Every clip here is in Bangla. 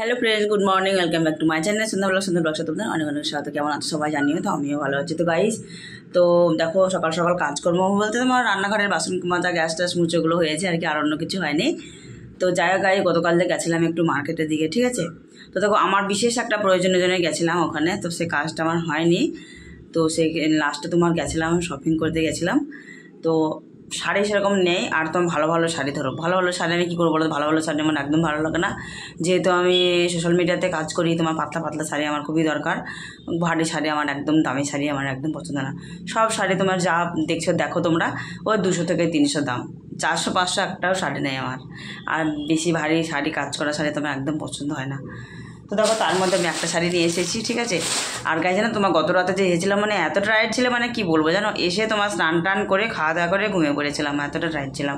Hello friends, good morning, welcome back to my channel সুন্দর ব্লগ সাথে অনেক অনেক সাথে কেমন আছো সবাই জানিও। তো আমিও ভালো আছি। তো গাইস, তো দেখো সকাল সকাল কাজকর্ম বলতে তোমার রান্নাঘরের বাসন মাজা, গ্যাস ট্যাস মুচোগুলো হয়েছে আর কি, আর অন্য কিছু হয়নি। তো যাই হোক গাই, গতকাল যে গেছিলাম একটু মার্কেটের দিকে, ঠিক আছে। তো দেখো আমার বিশেষ একটা প্রয়োজনের জন্য গেছিলাম ওখানে, তো সে কাজটা আমার হয়নি। তো সেই লাস্টে তোমার গেছিলাম শপিং করতে গেছিলাম। তো শাড়ি সেরকম নেই, আর তুমি ভালো ভালো শাড়ি ধরো। ভালো ভালো শাড়ি আমি কী করবো বলো, ভালো ভালো শাড়ি আমার একদম ভালো লাগে না। যেহেতু আমি সোশ্যাল মিডিয়াতে কাজ করি, তোমার পাতলা পাতলা শাড়ি আমার খুবই দরকার। ভারী শাড়ি আমার একদম, দামি শাড়ি আমার একদম পছন্দ না। সব শাড়ি তোমার যা দেখো তোমরা, ওই 200 থেকে 300 দাম, 400-500 একটাও শাড়ি নেই আমার। আর বেশি ভারী শাড়ি, কাজ করা শাড়ি তোমার একদম পছন্দ হয় না। তো দেখো তার মধ্যে আমি একটা শাড়ি নিয়ে এসেছি, ঠিক আছে। আর গাই জানো, তোমার গত রাতে যে এসেছিলাম, মানে এত টায়ার্ড ছিল, মানে কি বলবো জানো, এসে তোমার স্নান টান করে খাওয়া দাওয়া করে ঘুমিয়ে পড়েছিলাম, এতটা টায়ার্ড ছিলাম।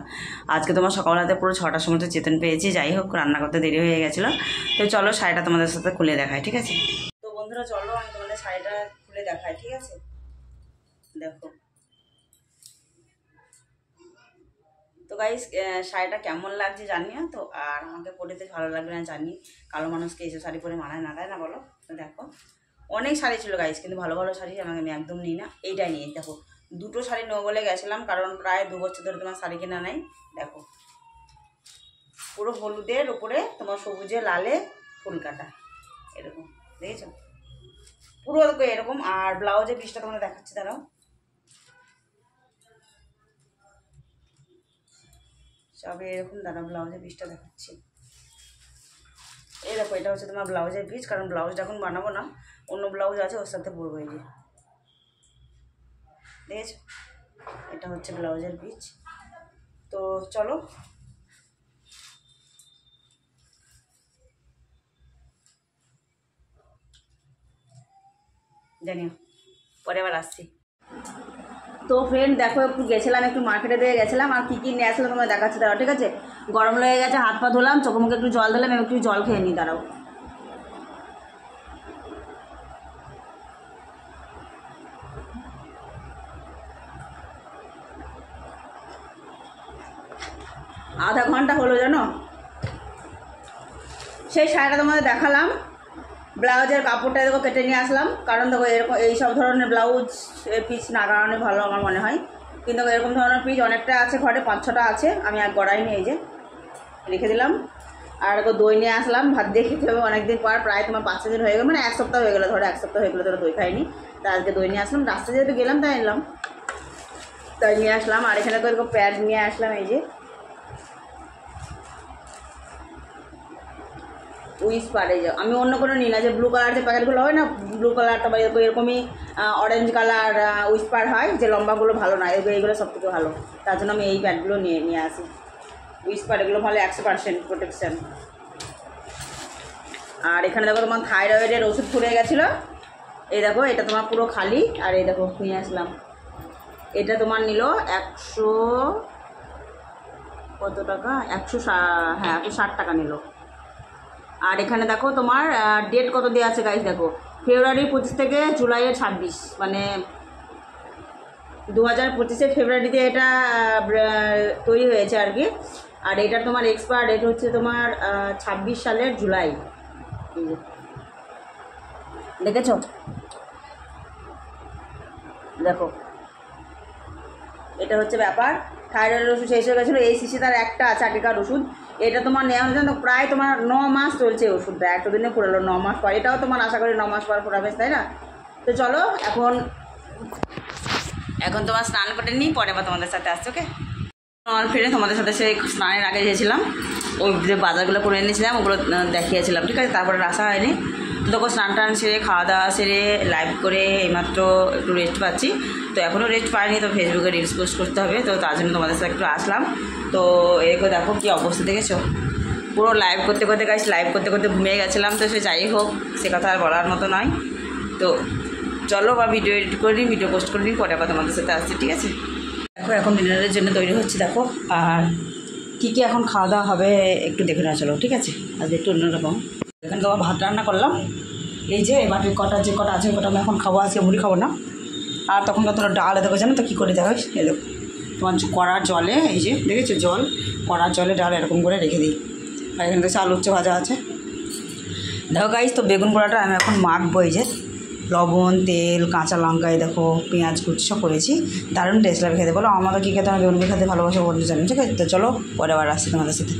আজকে তোমার সকাল রাতে পুরো 6টার সময় তো চেতন পেয়েছি। যাই হোক, রান্না করতে দেরি হয়ে গেছিলো। তো চলো শাড়িটা তোমাদের সাথে খুলে দেখাই, ঠিক আছে। তো বন্ধুরা চলো আমি তোমাদের শাড়িটা খুলে দেখাই, ঠিক আছে। দেখো তো গাইস, শাড়িটা কেমন লাগছে জানিও তো, আর আমাকে পরেতে ভালো লাগবে না জানি। কালো মানুষকে এসব শাড়ি পরে মানায় না, তাই না বলো। তো দেখো অনেক শাড়ি ছিল গাইস, কিন্তু ভালো ভালো শাড়ি আমি একদম নিই না। এইটাই নিয়ে দেখো, দুটো শাড়ি নেবো বলে গেছিলাম, কারণ প্রায় 2 বছর ধরে তোমার শাড়ি কেনা নাই। দেখো পুরো হলুদের উপরে তোমার সবুজে লালে ফুল কাটা, এরকম দেখেছো পুরো এরকম। আর ব্লাউজের পিসটা তোমরা দেখাচ্ছি, দাঁড়াও। সবে এরকম, দাঁড়া ব্লাউজের পিসটা দেখাচ্ছি। এই দেখো, এটা হচ্ছে তোমার ব্লাউজের পিস, কারণ ব্লাউজটা এখন বানাবো না, অন্য ব্লাউজ আছে ওর সাথে পরবো। এই যে দেখেছো, এটা হচ্ছে ব্লাউজের পিস। তো চলো জানিও, পরে আবার আসছি। তো ফ্রেন্ড দেখো, একটু গেছিলাম, একটু মার্কেটে দিয়ে গেছিলাম, আর কী কী নিয়ে আসলে তোমার দেখাচ্ছি, দাঁড়াও, ঠিক আছে। গরম লেগে গেছে, হাত পা ধুলাম, চোখে মুখে একটু জল দিলাম, একটু জল খেয়ে নিই, দাঁড়াও। আধা ঘন্টা হলো জানো, সেই শাড়িটা তোমাদের দেখালাম। ব্লাউজের কাপড়টা দেখো কেটে নিয়ে আসলাম, কারণ দেখো এরকম এইসব ধরনের ব্লাউজ পিস না কারণে ভালো আমার মনে হয়। কিন্তু এরকম ধরনের পিস অনেকটা আছে ঘরে, 5-6টা আছে, আমি আর গড়াইনি, এই যে রেখে দিলাম। আর দেখো দই নিয়ে আসলাম, ভাত দিয়ে খেতে হবে অনেকদিন পর, প্রায় তোমার 5-6 দিন হয়ে গেলো, মানে 1 সপ্তাহ হয়ে গেলো, ধরো 1 সপ্তাহ হয়ে গেলো ধরো দই খাইনি। তা আজকে দই নিয়ে আসলাম, রাস্তায় যেহেতু গেলাম তাই নিলাম, তাই নিয়ে আসলাম। আর এখানে তো এরকম প্যাড নিয়ে আসলাম, এই যে উইসপার। এই যে আমি অন্য কোনো নিই না, যে ব্লু কালার যে প্যাকেটগুলো হয় না, ব্লু কালারটা বা এরকমই অরেঞ্জ কালার উইসপার হয়, যে লম্বাগুলো ভালো না, এইগুলো সব থেকে ভালো। তার জন্য আমি এই প্যাডগুলো নিয়ে আসি। উইসপার এগুলো ভালো, 100% প্রোটেকশান। আর এখানে দেখো তোমার থাইরয়েডের ওষুধ ফুরে গেছিলো, এই দেখো এটা তোমার পুরো খালি। আর এই দেখো নিয়ে আসলাম, এটা তোমার নিল 100 কত টাকা, 160 টাকা নিল। আর এখানে দেখো তোমার ডেট কত দেওয়া আছে গাইস, দেখো ফেব্রুয়ারি 25 থেকে জুলাইয়ের 26, মানে 2025-এর ফেব্রুয়ারিতে এটা তৈরি হয়েছে আর কি। আর এটা তোমার এক্সপায়ার ডেট হচ্ছে তোমার 26 সালের জুলাই। দেখেছো, দেখো এটা হচ্ছে ব্যাপার। থাইরয়েডের ওষুধ শেষ হয়ে গেছিলো, এই শিশি তার একটা আছে আগেকার ওষুধ, এটা তোমার নেওয়া হচ্ছে তো প্রায় তোমার 9 মাস চলছে ওষুধটা, এতদিনে পুরালো 9 মাস পর, এটাও তোমার আশা করি 9 মাস পর পুরাবে, তাই না। তো চলো এখন তোমার স্নান করে নিই, পরে আবার তোমাদের সাথে আসছে, ওকে। আমার ফিরে তোমাদের সাথে সেই স্নানের আগে গিয়েছিলাম, ওই যে বাজারগুলো করে এনেছিলাম ওগুলো দেখিয়েছিলাম, ঠিক আছে। তারপরে আসা হয়নি। তো দেখো স্নান টান সেরে খাওয়া দাওয়া সেরে লাইভ করে এইমাত্র একটু রেস্ট পাচ্ছি। তো এখনও রেস্ট পাইনি, তো ফেসবুকে রিলস পোস্ট করতে হবে, তো তার জন্য তোমাদের সাথে একটু আসলাম। তো এরকম দেখো কী অবস্থা দেখেছো, পুরো লাইভ করতে করতে গাইস, লাইভ করতে করতে ঘুমিয়ে গেছিলাম। তো সে যাই হোক, সে কথা আর বলার মতো নয়। তো চলো বা ভিডিও এডিট করে নিই, ভিডিও পোস্ট করে নিই, পরে আবার তোমাদের সাথে আসছি, ঠিক আছে। দেখো এখন ডিনারের জন্য তৈরি হচ্ছে, দেখো। আর কী কী এখন খাওয়া দাওয়া হবে একটু দেখে নেওয়া চলো, ঠিক আছে। আজকে একটু অন্যরকম, এখানে তোমার ভাত রান্না করলাম, এই যে বাটির কটা যে কটা আছে কটা আমি এখন খাবো, আজকে মুড়ি খাবো না। আর তখন তোমরা ডাল দেখো জানো তো কী করে দেখাস, এই দেখো তোমার কড়ার জলে, এই যে দেখেছো জল, কড়ার জলে ডাল এরকম করে রেখে দিই। আর এখানে দেখছি আলু উচ্ছে ভাজা আছে। দেখো গাইস, তো বেগুন পোড়াটা আমি এখন মাখবো। এই যে লবণ, তেল, কাঁচা লঙ্কা, এই দেখো পেঁয়াজ কুচি সব করেছি। দারুণ টেস্ট লাগে খেতে। বলো আমাদের কী খেতে, আমি বেগুন খেতে ভালোবাসা বলতে জানি। ঠিক আছে, তো চলো পরে আবার আসছি তোমাদের সাথে।